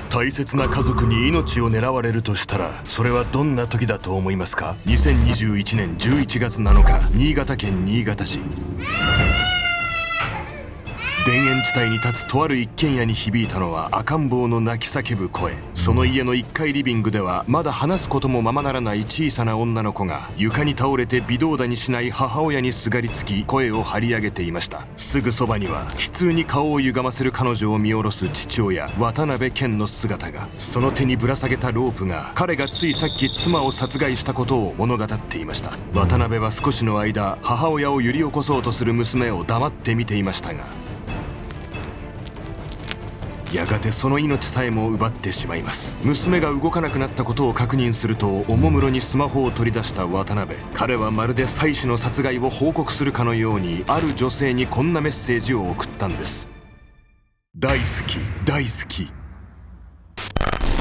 大切な家族に命を狙われるとしたら、それはどんな時だと思いますか？ 2021 年11月7日、新潟県新潟市。田園地帯に立つとある一軒家に響いたのは赤ん坊の泣き叫ぶ声。その家の1階リビングでは、まだ話すこともままならない小さな女の子が床に倒れて微動だにしない母親にすがりつき、声を張り上げていました。すぐそばには悲痛に顔を歪ませる彼女を見下ろす父親渡辺謙の姿が。その手にぶら下げたロープが彼がついさっき妻を殺害したことを物語っていました。渡辺は少しの間、母親を揺り起こそうとする娘を黙って見ていましたが、やがてその命さえも奪ってしまいます。娘が動かなくなったことを確認すると、おもむろにスマホを取り出した渡辺。彼はまるで妻子の殺害を報告するかのように、ある女性にこんなメッセージを送ったんです。大好き、大好き。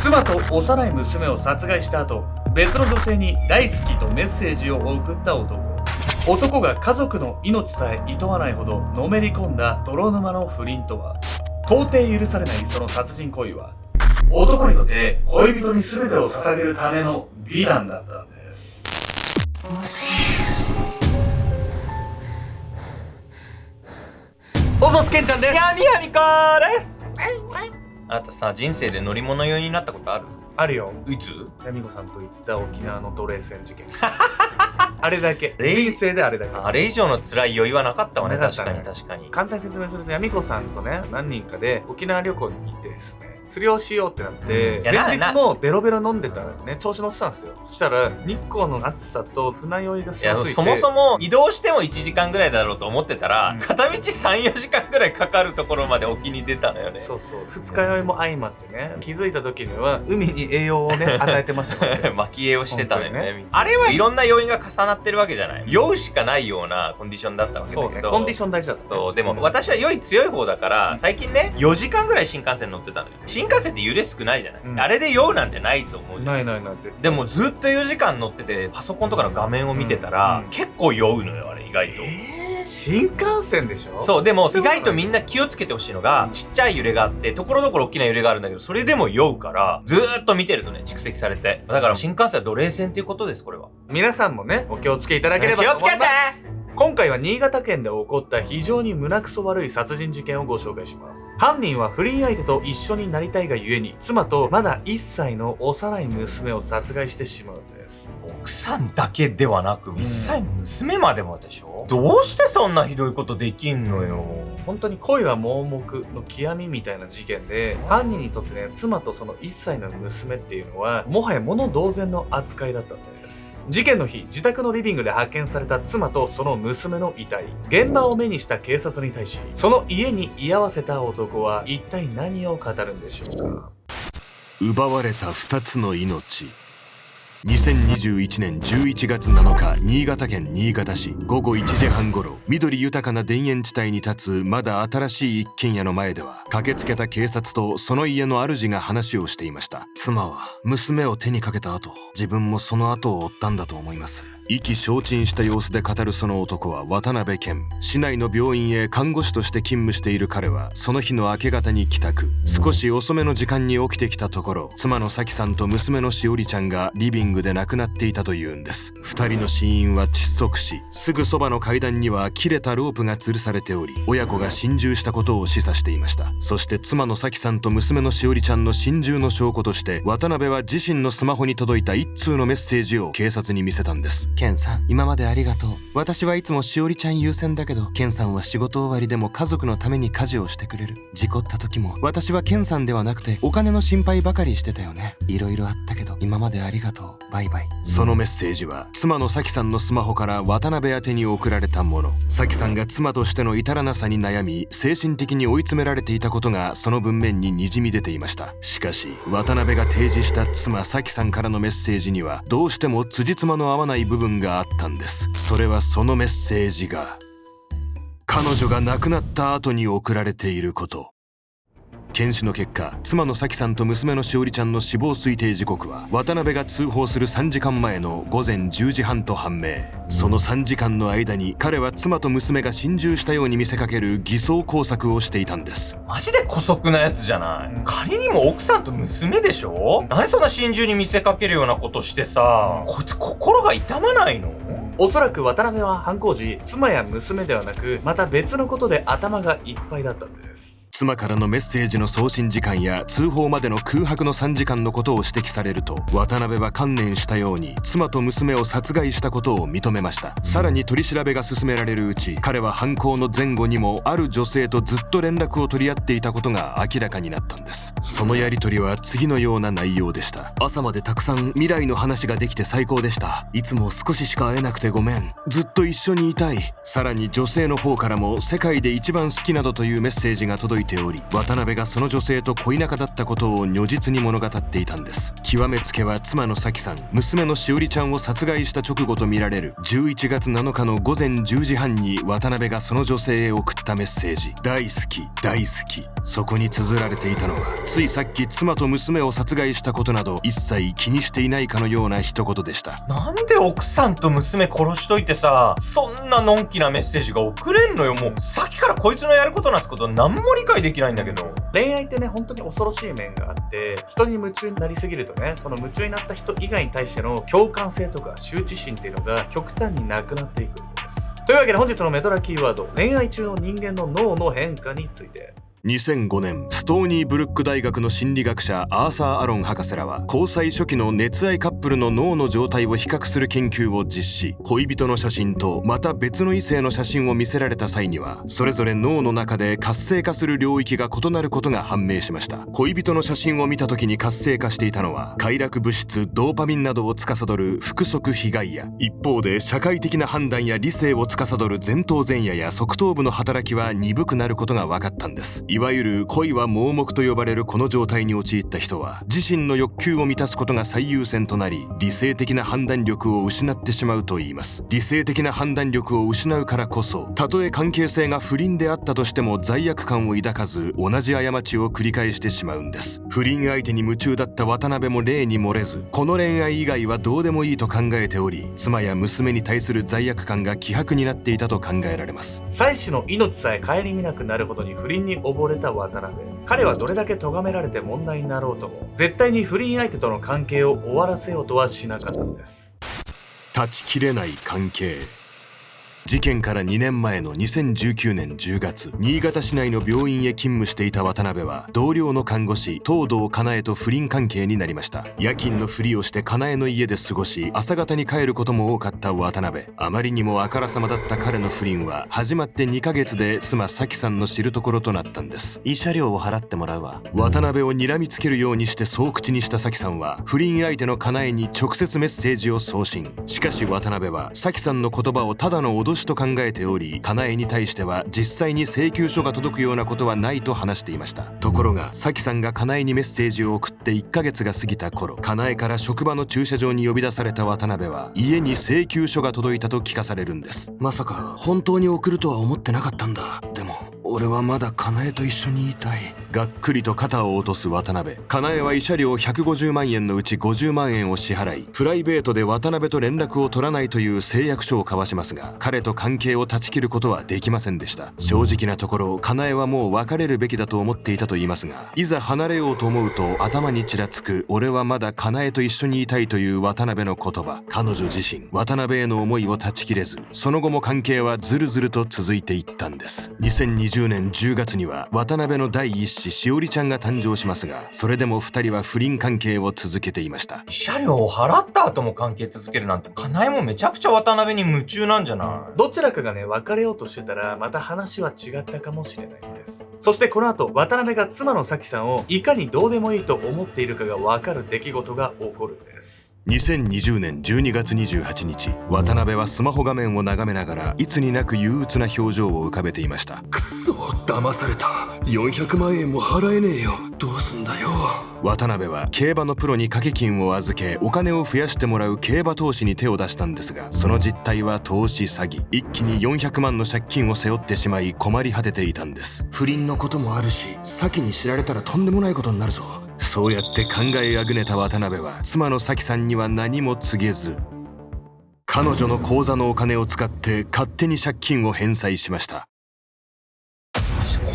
妻と幼い娘を殺害した後、別の女性に大好きとメッセージを送った男が家族の命さえ厭わないほどのめり込んだ泥沼の不倫とは、到底許されないその殺人行為は、男にとって恋人に全てを捧げるための美談だったんです。おぞすけんちゃんです。やみやみこです。あなたさ、人生で乗り物酔いになったことある？あるよ。いつ？ヤミコさんと行った沖縄の奴隷船事件。あれだけ。人生であれだけ。あれ以上の辛い酔いはなかったわね。確かに。簡単に説明すると、ヤミコさんとね、何人かで沖縄旅行に行ってですね、釣りをしようってなって、前日もベロベロ飲んでたらね、調子乗ってたんですよ。そしたら日光の暑さと船酔いがすごすぎて、そもそも移動しても1時間ぐらいだろうと思ってたら、片道 3,4 時間ぐらいかかるところまで沖に出たのよね。そうそう。二日酔いも相まってね、気づいた時には海に栄養をね与えてましたね。巻き栄養してたのよね。あれはいろんな要因が重なってるわけじゃない。酔うしかないようなコンディションだったわけだけど。そうね、コンディション大事だった、そう、でも私は酔い強い方だから、最近ね、4時間ぐらい新幹線乗ってたのよ。新幹線って揺れ少ないじゃない、あれで酔うなんてないと思うじゃん。ないでもずっと4時間乗ってて、パソコンとかの画面を見てたら、結構酔うのよ、あれ意外と。新幹線でしょ？そう、でも意外とみんな気をつけてほしいのが、ちっちゃい揺れがあって、ところどころ大きな揺れがあるんだけど、それでも酔うから、ずーっと見てるとね、蓄積されて。だから新幹線は奴隷船っていうことです、これは。皆さんもね、お気をつけいただければと思います。気をつけて！今回は新潟県で起こった非常に胸くそ悪い殺人事件をご紹介します。犯人は不倫相手と一緒になりたいがゆえに、妻とまだ1歳の幼い娘を殺害してしまうんです。奥さんだけではなく、1歳の娘までもでしょ？どうしてそんなひどいことできんのよ。本当に恋は盲目の極みみたいな事件で、犯人にとってね、妻とその1歳の娘っていうのは、もはや物同然の扱いだったんです。事件の日、自宅のリビングで発見された妻とその娘の遺体。現場を目にした警察に対し、その家に居合わせた男は一体何を語るんでしょうか。奪われた2つの命。2021年11月7日、新潟県新潟市。午後1時半頃、緑豊かな田園地帯に立つまだ新しい一軒家の前では、駆けつけた警察とその家の主が話をしていました。妻は娘を手にかけた後、自分もその後を追ったんだと思います。意気消沈した様子で語るその男は渡辺謙。市内の病院へ看護師として勤務している彼は、その日の明け方に帰宅。少し遅めの時間に起きてきたところ、妻の咲さんと娘のしおりちゃんがリビングで亡くなっていたというんです。2人の死因は窒息死。すぐそばの階段には切れたロープが吊るされており、親子が心中したことを示唆していました。そして妻の咲さんと娘のしおりちゃんの心中の証拠として、渡辺は自身のスマホに届いた一通のメッセージを警察に見せたんです。ケンさん、今までありがとう。私はいつもしおりちゃん優先だけど、ケンさんは仕事終わりでも家族のために家事をしてくれる。事故った時も私はケンさんではなくてお金の心配ばかりしてたよね。いろいろあったけど今までありがとう。バイバイ。そのメッセージは妻の咲さんのスマホから渡辺宛てに送られたもの。咲さんが妻としての至らなさに悩み、精神的に追い詰められていたことがその文面ににじみ出ていました。しかし渡辺が提示した妻咲さんからのメッセージには、どうしても辻褄の合わない部分があったんです。それはそのメッセージが彼女が亡くなった後に送られていること。検視の結果、妻の咲さんと娘のしおりちゃんの死亡推定時刻は渡辺が通報する3時間前の午前10時半と判明。その3時間の間に彼は妻と娘が心中したように見せかける偽装工作をしていたんです。マジで姑息なやつじゃない。仮にも奥さんと娘でしょ。何そんな心中に見せかけるようなことしてさ、こいつ心が痛まないの？おそらく渡辺は犯行時、妻や娘ではなく、また別のことで頭がいっぱいだったんです。妻からのメッセージの送信時間や通報までの空白の3時間のことを指摘されると、渡辺は観念したように妻と娘を殺害したことを認めました。さらに取り調べが進められるうち、彼は犯行の前後にもある女性とずっと連絡を取り合っていたことが明らかになったんです。そのやり取りは次のような内容でした。朝までたくさん未来の話ができて最高でした。いつも少ししか会えなくてごめん。ずっと一緒にいたい。さらに女性の方からも世界で一番好きなどというメッセージが届いており、渡辺がその女性と恋仲だったことを如実に物語っていたんです。極めつけは妻の咲さん、娘のしおりちゃんを殺害した直後とみられる11月7日の午前10時半に渡辺がその女性へ送ったメッセージ、大好き大好き。そこに綴られていたのは、ついさっき妻と娘を殺害したことなど一切気にしていないかのような一言でした。なんで奥さんと娘殺しといてさ、そんなのんきなメッセージが送れんのよ。もうさっきからこいつのやることなすこと何も理解できないんだけど。恋愛ってね、本当に恐ろしい面があって、人に夢中になりすぎるとね、その夢中になった人以外に対しての共感性とか羞恥心っていうのが極端になくなっていくんです。というわけで本日のメトラキーワード、恋愛中の人間の脳の変化について。2005年、ストーニーブルック大学の心理学者アーサー・アロン博士らは、交際初期の熱愛カップルの脳の状態を比較する研究を実施。恋人の写真とまた別の異性の写真を見せられた際には、それぞれ脳の中で活性化する領域が異なることが判明しました。恋人の写真を見た時に活性化していたのは、快楽物質ドーパミンなどを司る腹側被害野。一方で社会的な判断や理性を司る前頭前野や側頭部の働きは鈍くなることが分かったんです。いわゆる恋は盲目と呼ばれるこの状態に陥った人は、自身の欲求を満たすことが最優先となり、理性的な判断力を失ってしまうといいます。理性的な判断力を失うからこそ、たとえ関係性が不倫であったとしても罪悪感を抱かず、同じ過ちを繰り返してしまうんです。不倫相手に夢中だった渡辺も例に漏れず、この恋愛以外はどうでもいいと考えており、妻や娘に対する罪悪感が希薄になっていたと考えられます。妻子の命さえ顧みなくなるほどに不倫に溺れた渡辺。彼はどれだけ咎められて問題になろうとも、絶対に不倫相手との関係を終わらせようとはしなかったのです。断ち切れない関係。事件から2年前の2019年10月、新潟市内の病院へ勤務していた渡辺は、同僚の看護師東堂かなえと不倫関係になりました。夜勤のふりをしてかなえの家で過ごし、朝方に帰ることも多かった渡辺。あまりにもあからさまだった彼の不倫は、始まって2ヶ月で妻咲さんの知るところとなったんです。慰謝料を払ってもらうわ。渡辺を睨みつけるようにしてそう口にした咲さんは、不倫相手のかなえに直接メッセージを送信。しかし渡辺は咲さんの言葉をただの脅しと考えており、かなえに対しては実際に請求書が届くようなことはないと話していました。ところが咲さんがかなえにメッセージを送って1ヶ月が過ぎた頃、かなえから職場の駐車場に呼び出された渡辺は、家に請求書が届いたと聞かされるんです。まさか本当に送るとは思ってなかったんだ。でも俺はまだかなえと一緒にいたい。がっくりと肩を落とす渡辺。かなえは慰謝料150万円のうち50万円を支払い、プライベートで渡辺と連絡を取らないという誓約書を交わしますが、彼と関係を断ち切ることはできませんでした。正直なところ、かなえはもう別れるべきだと思っていたと言いますが、いざ離れようと思うと頭にちらつく俺はまだかなえと一緒にいたいという渡辺の言葉。彼女自身、渡辺への思いを断ち切れず、その後も関係はずるずると続いていったんです。2020年10月には渡辺の第一子しおりちゃんが誕生しますが、それでも2人は不倫関係を続けていました。慰謝料を払った後も関係続けるなんて、かなえもめちゃくちゃ渡辺に夢中なんじゃない？どちらかがね、別れようとしてたらまた話は違ったかもしれないんです。そしてこの後、渡辺が妻の咲さんをいかにどうでもいいと思っているかが分かる出来事が起こるんです。2020年12月28日、渡辺はスマホ画面を眺めながらいつになく憂鬱な表情を浮かべていました。くそ、騙された。400万円も払えねえよ。どうすんだよ。渡辺は競馬のプロに掛け金を預け、お金を増やしてもらう競馬投資に手を出したんですが、その実態は投資詐欺。一気に400万の借金を背負ってしまい困り果てていたんです。不倫のこともあるし、先に知られたらとんでもないことになるぞ。そうやって考えあぐねた渡辺は、妻の咲さんには何も告げず、彼女の口座のお金を使って勝手に借金を返済しました。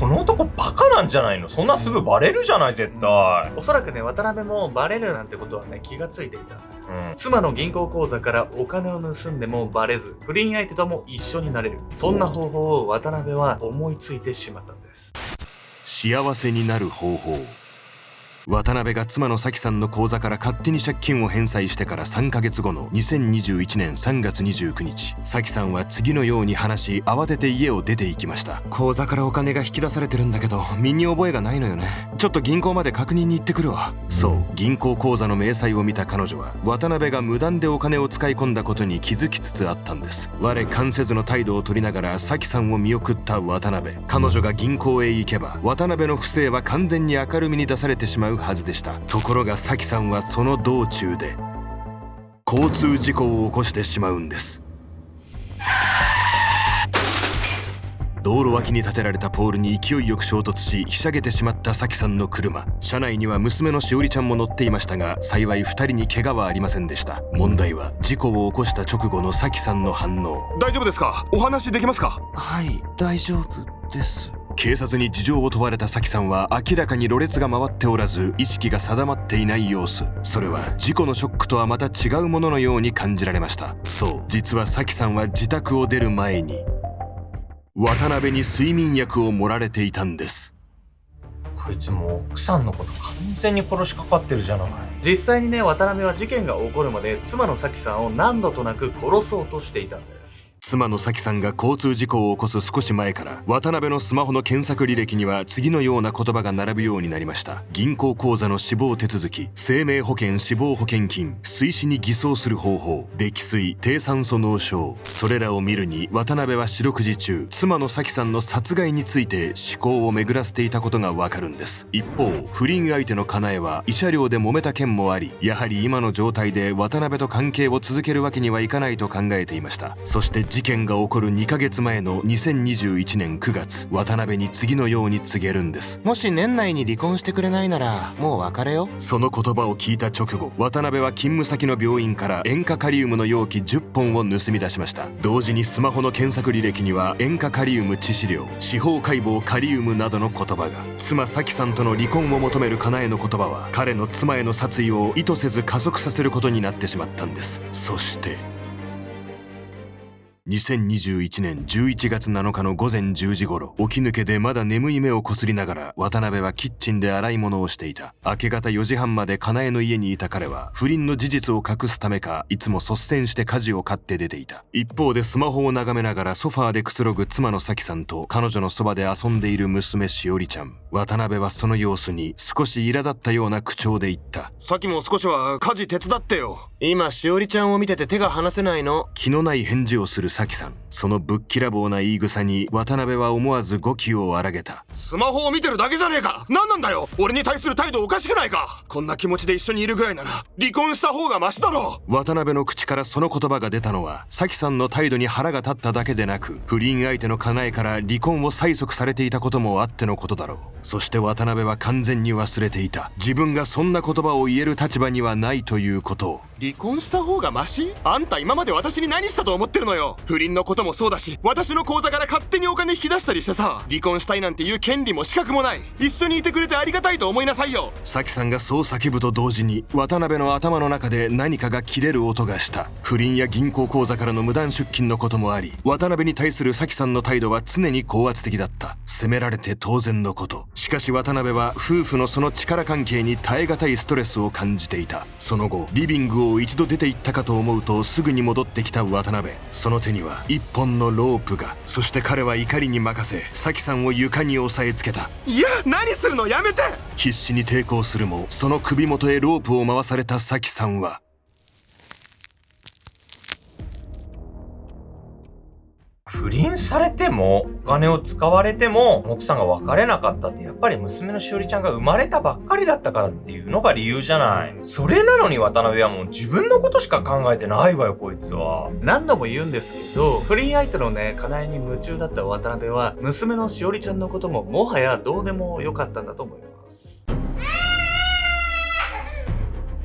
この男バカなんじゃないの？そんなすぐバレるじゃない、絶対。おそらくね、渡辺もバレるなんてことはね、気がついていた。妻の銀行口座からお金を盗んでもバレず、不倫相手とも一緒になれる。そんな方法を渡辺は思いついてしまったんです。幸せになる方法。渡辺が妻の咲さんの口座から勝手に借金を返済してから3ヶ月後の2021年3月29日、咲さんは次のように話し、慌てて家を出て行きました。口座からお金が引き出されてるんだけど、身に覚えがないのよね。ちょっと銀行まで確認に行ってくるわ。そう、銀行口座の明細を見た彼女は、渡辺が無断でお金を使い込んだことに気づきつつあったんです。我関せずの態度を取りながら咲さんを見送った渡辺。彼女が銀行へ行けば、渡辺の不正は完全に明るみに出されてしまうはずでした。ところが咲さんはその道中で交通事故を起こしてしまうんです。道路脇に建てられたポールに勢いよく衝突し、ひしゃげてしまった咲さんの車。車内には娘のしおりちゃんも乗っていましたが、幸い2人に怪我はありませんでした。問題は事故を起こした直後の咲さんの反応。大丈夫ですか？お話できますか？はい、大丈夫です。警察に事情を問われた咲さんは明らかにろれつが回っておらず、意識が定まっていない様子。それは事故のショックとはまた違うもののように感じられました。そう、実は咲さんは自宅を出る前に渡辺に睡眠薬を盛られていたんです。こいつもう奥さんのこと完全に殺しかかってるじゃない。実際にね、渡辺は事件が起こるまで妻の咲さんを何度となく殺そうとしていたんです。妻の咲さんが交通事故を起こす少し前から渡辺のスマホの検索履歴には次のような言葉が並ぶようになりました。銀行口座の死亡手続き、生命保険死亡保険金、水死に偽装する方法、溺水、低酸素脳症。それらを見るに渡辺は四六時中妻の咲さんの殺害について思考を巡らせていたことがわかるんです。一方、不倫相手のかなえは慰謝料で揉めた件もあり、やはり今の状態で渡辺と関係を続けるわけにはいかないと考えていました。そして事件が起こる2ヶ月前の2021年9月、渡辺に次のように告げるんです。もし年内に離婚してくれないならもう別れよ。その言葉を聞いた直後、渡辺は勤務先の病院から塩化カリウムの容器10本を盗み出しました。同時にスマホの検索履歴には塩化カリウム致死量、司法解剖カリウムなどの言葉が。妻咲さんとの離婚を求めるかなえの言葉は、彼の妻への殺意を意図せず加速させることになってしまったんです。そして2021年11月7日の午前10時頃、起き抜けでまだ眠い目をこすりながら渡辺はキッチンで洗い物をしていた。明け方4時半までかなえの家にいた彼は、不倫の事実を隠すためかいつも率先して家事を買って出ていた。一方でスマホを眺めながらソファーでくつろぐ妻の咲さんと彼女のそばで遊んでいる娘しおりちゃん。渡辺はその様子に少し苛立ったような口調で言った。さっきも少しは家事手伝ってよ。今しおりちゃんを見てて手が離せないの。気のない返事をする咲さん。そのぶっきらぼうな言い草に渡辺は思わず語気を荒げた。スマホを見てるだけじゃねえか。何なんだよ。俺に対する態度おかしくないか。こんな気持ちで一緒にいるぐらいなら離婚した方がマシだろ。渡辺の口からその言葉が出たのは、咲さんの態度に腹が立っただけでなく、不倫相手のかなえから離婚を催促されていたこともあってのことだろう。そして渡辺は完全に忘れていた。自分がそんな言葉を言える立場にはないということを。離婚した方がマシ？あんた今まで私に何したと思ってるのよ。不倫のこともそうだし、私の口座から勝手にお金引き出したりしてさ、離婚したいなんていう権利も資格もない。一緒にいてくれてありがたいと思いなさいよ。咲さんがそう叫ぶと同時に、渡辺の頭の中で何かが切れる音がした。不倫や銀行口座からの無断出金のこともあり、渡辺に対する咲さんの態度は常に高圧的だった。責められて当然のこと。しかし渡辺は夫婦のその力関係に耐え難いストレスを感じていた。その後リビングを一度出て行ったかと思うと、すぐに戻ってきた渡辺。その手には一本のロープが。そして彼は怒りに任せ、咲さんを床に押さえつけた。いや、何するのやめて。必死に抵抗するも、その首元へロープを回された咲さんは不倫されてもお金を使われても奥さんが別れなかったって、やっぱり娘のしおりちゃんが生まれたばっかりだったからっていうのが理由じゃない。それなのに渡辺はもう自分のことしか考えてないわよ、こいつは。何度も言うんですけど、不倫相手のね、かなえに夢中だった渡辺は、娘のしおりちゃんのことももはやどうでもよかったんだと思います。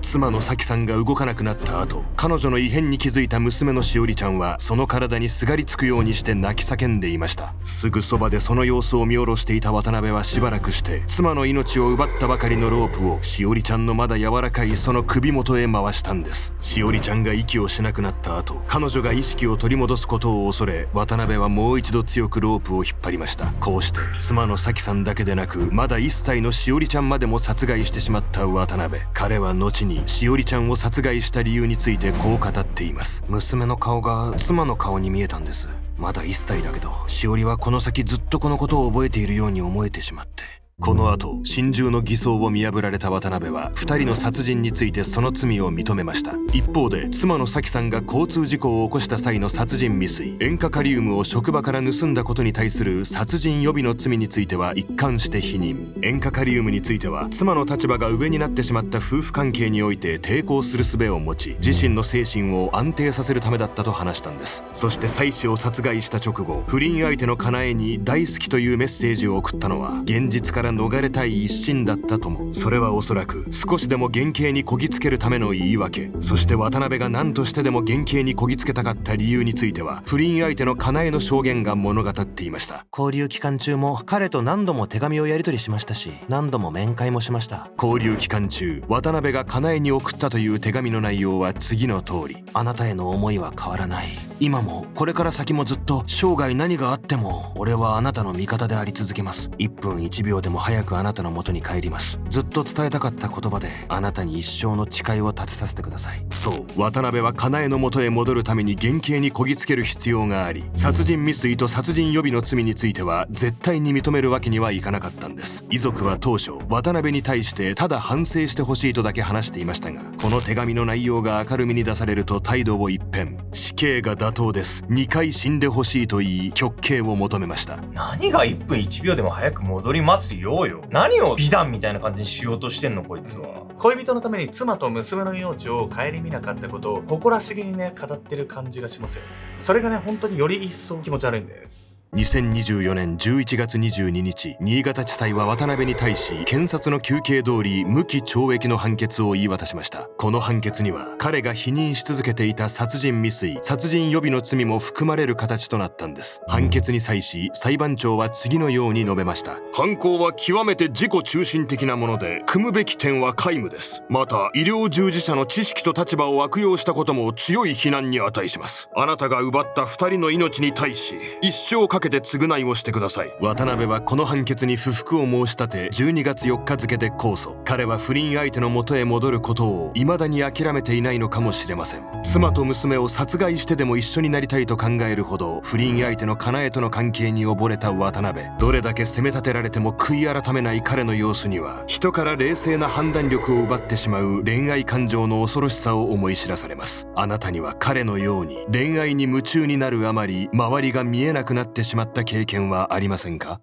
妻の咲さんが動かなくなった後、彼女の異変に気づいた娘のしおりちゃんはその体にすがりつくようにして泣き叫んでいました。すぐそばでその様子を見下ろしていた渡辺はしばらくして妻の命を奪ったばかりのロープをしおりちゃんのまだ柔らかいその首元へ回したんです。しおりちゃんが息をしなくなった後、彼女が意識を取り戻すことを恐れ、渡辺はもう一度強くロープを引っ張りました。こうして妻の咲さんだけでなく、まだ1歳のしおりちゃんまでも殺害してしまった渡辺。彼は後にしおりちゃんを殺害した理由についてこう語っています。娘の顔が妻の顔に見えたんです。まだ1歳だけど、しおりはこの先ずっとこのことを覚えているように思えてしまって。この後、心中の偽装を見破られた渡辺は2人の殺人についてその罪を認めました。一方で妻の咲さんが交通事故を起こした際の殺人未遂、塩化カリウムを職場から盗んだことに対する殺人予備の罪については一貫して否認。塩化カリウムについては妻の立場が上になってしまった夫婦関係において抵抗する術を持ち、自身の精神を安定させるためだったと話したんです。そして妻子を殺害した直後、不倫相手のかなえに大好きというメッセージを送ったのは現実から逃れたい一心だったとも。それはおそらく少しでも原型にこぎつけるための言い訳。そして渡辺が何としてでも原型にこぎつけたかった理由については不倫相手のかなえの証言が物語っていました。交流期間中も彼と何度も手紙をやり取りしましたし、何度も面会もしました。交流期間中、渡辺がかなえに送ったという手紙の内容は次の通り。あなたへの思いは変わらない。今もこれから先もずっと、生涯何があっても俺はあなたの味方であり続けます。1分1秒でも早くあなたの元に帰ります。ずっと伝えたかった言葉であなたに一生の誓いを立てさせてください。そう、渡辺はかなえの元へ戻るために原型にこぎつける必要があり、殺人未遂と殺人予備の罪については絶対に認めるわけにはいかなかったんです。遺族は当初渡辺に対してただ反省してほしいとだけ話していましたが、この手紙の内容が明るみに出されると態度を一変。死刑が妥当です、2回死んでほしいと言い極刑を求めました。何が1分1秒でも早く戻りますよよ。何を美談みたいな感じにしようとしてんのこいつは。恋人のために妻と娘の命を顧みなかったことを誇らしげにね、語ってる感じがしますよ。それがね、本当により一層気持ち悪いんです。2024年11月22日、新潟地裁は渡辺に対し検察の求刑通り無期懲役の判決を言い渡しました。この判決には彼が否認し続けていた殺人未遂、殺人予備の罪も含まれる形となったんです。判決に際し裁判長は次のように述べました。犯行は極めて自己中心的なもので、組むべき点は皆無です。また医療従事者の知識と立場を悪用したことも強い非難に値します。あなたが奪った2人の命に対し一生かけて償いをしてください。渡辺はこの判決に不服を申し立て12月4日付で控訴。彼は不倫相手の元へ戻ることを未だに諦めていないのかもしれません。妻と娘を殺害してでも一緒になりたいと考えるほど不倫相手のかなえとの関係に溺れた渡辺。どれだけ責め立てられても悔い改めない彼の様子には、人から冷静な判断力を奪ってしまう恋愛感情の恐ろしさを思い知らされます。あなたには彼のように恋愛に夢中になるあまり周りが見えなくなってしまった経験はありませんか？